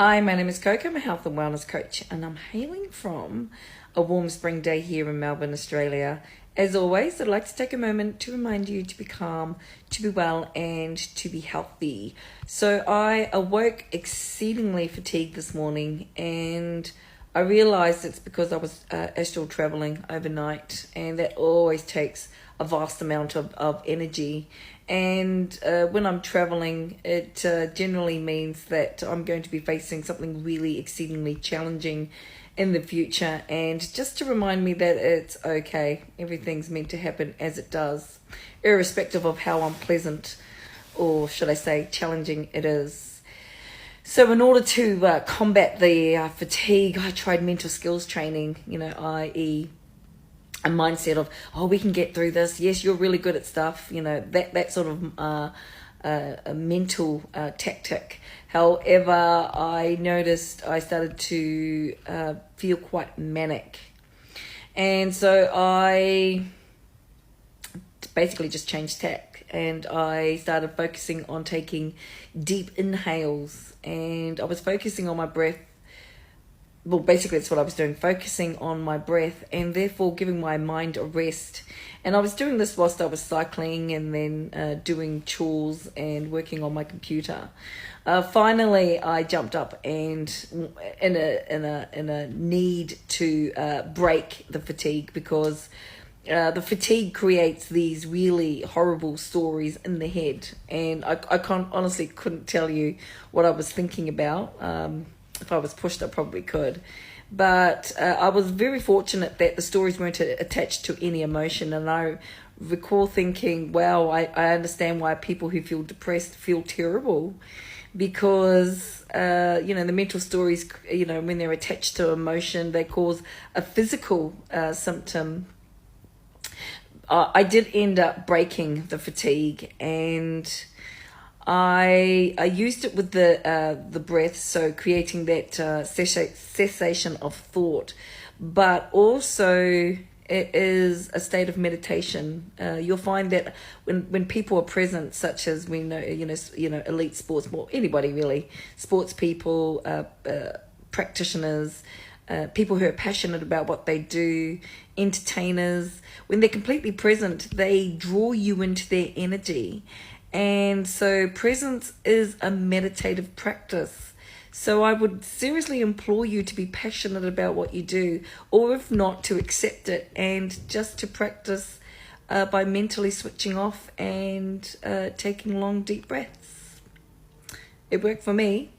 Hi, my name is Coco. I'm a health and wellness coach, and I'm hailing from a warm spring day here in Melbourne, Australia. As always, I'd like to take a moment to remind you to be calm, to be well, and to be healthy. So I awoke exceedingly fatigued this morning, and I realized it's because I was astral traveling overnight, and that always takes a vast amount of energy. And when I'm traveling, it generally means that I'm going to be facing something really exceedingly challenging in the future. And just to remind me that it's okay, everything's meant to happen as it does, irrespective of how unpleasant, or should I say challenging, it is. So in order to combat the fatigue, I tried mental skills training, i.e. a mindset of, oh, we can get through this. Yes, you're really good at stuff. That sort of a mental tactic. However, I noticed I started to feel quite manic. And so I basically just changed tack, and I started focusing on taking deep inhales, and I was focusing on my breath. Well, basically that's what I was doing, focusing on my breath and therefore giving my mind a rest. And I was doing this whilst I was cycling and then doing chores and working on my computer. Finally, I jumped up and in a need to break the fatigue, because the fatigue creates these really horrible stories in the head, and I honestly couldn't tell you what I was thinking about. If I was pushed, I probably could. But I was very fortunate that the stories weren't attached to any emotion. And I recall thinking, wow, I understand why people who feel depressed feel terrible. Because, the mental stories, when they're attached to emotion, they cause a physical symptom. I did end up breaking the fatigue, and I used it with the breath, so creating that cessation of thought, but also it is a state of meditation. You'll find that when people are present, such as we know, elite sports, well, anybody really, sports people, practitioners, people who are passionate about what they do, entertainers, when they're completely present, they draw you into their energy. And so presence is a meditative practice. So I would seriously implore you to be passionate about what you do, or if not, to accept it and just to practice by mentally switching off and taking long, deep breaths. It worked for me.